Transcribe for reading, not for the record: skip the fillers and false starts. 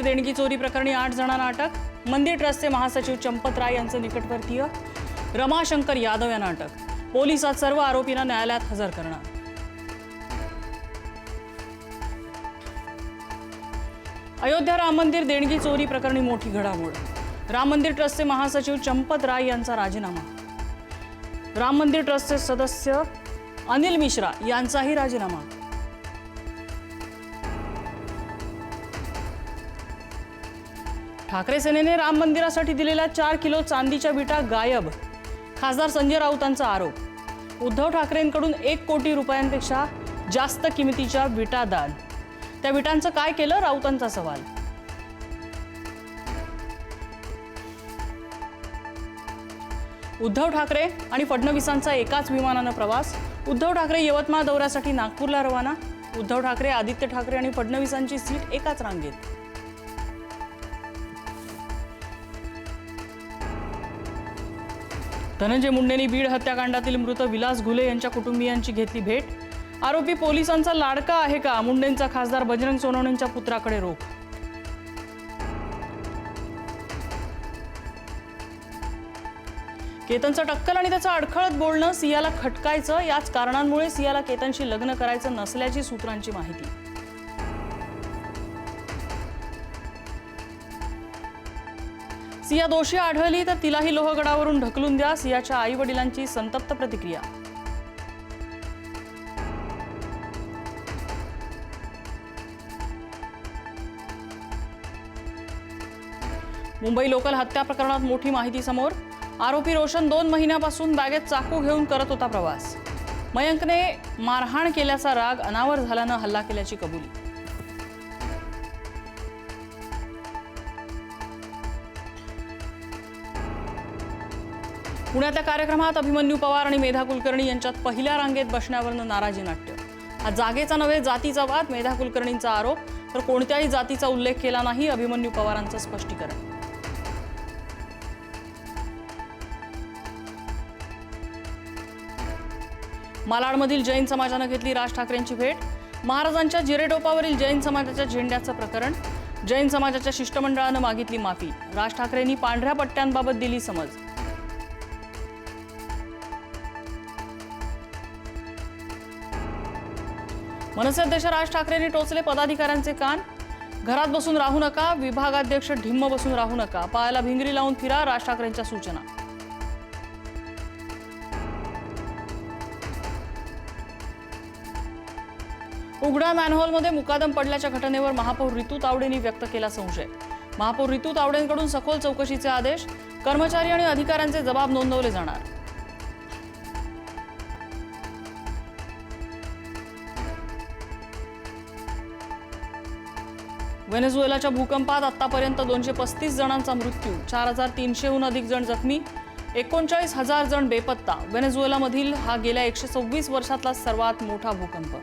देणगी चोरी प्रकरणी 8 जणांना अटक। मंदिर ट्रस्टचे महासचिव चंपत राय यांचे निकटवर्तीय रमाशंकर यादव यांना अटक। पोलिसात सर्व आरोपींना न्यायालयात हजर करणार। अयोध्या राम मंदिर देणगी चोरी प्रकरणी मोठी घडामोड। राम मंदिर ट्रस्टचे महासचिव चंपत राय यांचा राजीनामा। राम मंदिर ट्रस्टचे सदस्य अनिल मिश्रा यांचाही राजीनामा। ठाकरे सेनेने राम मंदिरासाठी दिलेल्या 4 किलो चांदीच्या विटा गायब। खासदार संजय राऊतांचा आरोप। उद्धव ठाकरेंकडून 1 कोटी रुपयांपेक्षा जास्त किमतीच्या विटा दान। त्या विटांचं काय केलं, राऊतांचा सवाल। उद्धव ठाकरे आणि फडणवीसांचा एकाच विमानानं प्रवास। उद्धव ठाकरे यवतमाळ दौऱ्यासाठी नागपूरला रवाना। उद्धव ठाकरे, आदित्य ठाकरे आणि फडणवीसांची सीट एकाच रांगेत। धनंजय मुंडेंनी बीड हत्याकांडातील मृत विलास घुले यांच्या कुटुंबियांची घेतली भेट। आरोपी पोलिसांचा लाडका आहे का, मुंडेंचा खासदार बजरंग सोनवणेंच्या पुत्राकडे रोख। केतनचं टक्कल आणि त्याचं अडखळत बोलणं सियाला खटकायचं। याच कारणांमुळे सियाला केतनशी लग्न करायचं नसल्याची सूत्रांची माहिती। सिया दोषी आढळली तर तिलाही लोहगडावरून ढकलून द्या, सियाच्या आई वडिलांची संतप्त प्रतिक्रिया। मुंबई लोकल हत्या प्रकरणात मोठी माहिती समोर। आरोपी रोशन 2 महिन्यापासून बॅगेत चाकू घेऊन करत होता प्रवास। मयंकने मारहाण केल्याचा राग अनावर झाल्यानं हल्ला केल्याची कबुली। पुण्यातल्या कार्यक्रमात अभिमन्यू पवार आणि मेधा कुलकर्णी यांच्यात पहिल्या रांगेत बसण्यावरनं नाराजी नाट्य। हा जागेचा नव्हे जातीचा वाद, मेधा कुलकर्णींचा आरोप। तर कोणत्याही जातीचा उल्लेख केला नाही, अभिमन्यू पवारांचं स्पष्टीकरण। मालाडमधील जैन समाजानं घेतली राज ठाकरेंची भेट। महाराजांच्या जिरेटोपावरील जैन समाजाच्या झेंड्याचं प्रकरण। जैन समाजाच्या शिष्टमंडळानं मागितली माफी। राज ठाकरेंनी पांढऱ्या पट्ट्यांबाबत दिली समज। मनसे अध्यक्ष राज ठाकरेंनी टोचले पदाधिकाऱ्यांचे कान। घरात बसून राहू नका, विभागाध्यक्ष ढिम्म बसून राहू नका, पायाला भिंगरी लावून फिरा, राज ठाकरेंच्या सूचना। उघड्या मॅनहोलमध्ये मुकादम पडल्याच्या घटनेवर महापौर रितू तावडेंनी व्यक्त केला संशय। महापौर रितू तावडेंकडून सखोल चौकशीचे आदेश। कर्मचारी आणि अधिकाऱ्यांचे जबाब नोंदवले जाणार। व्हेनेझुएलाच्या भूकंपात आतापर्यंत 235 जणांचा मृत्यू, 4300हून अधिक जण जखमी, 39,000 जण बेपत्ता। व्हेनेझुएलामधील हा गेल्या 126 वर्षातला सर्वात मोठा भूकंप।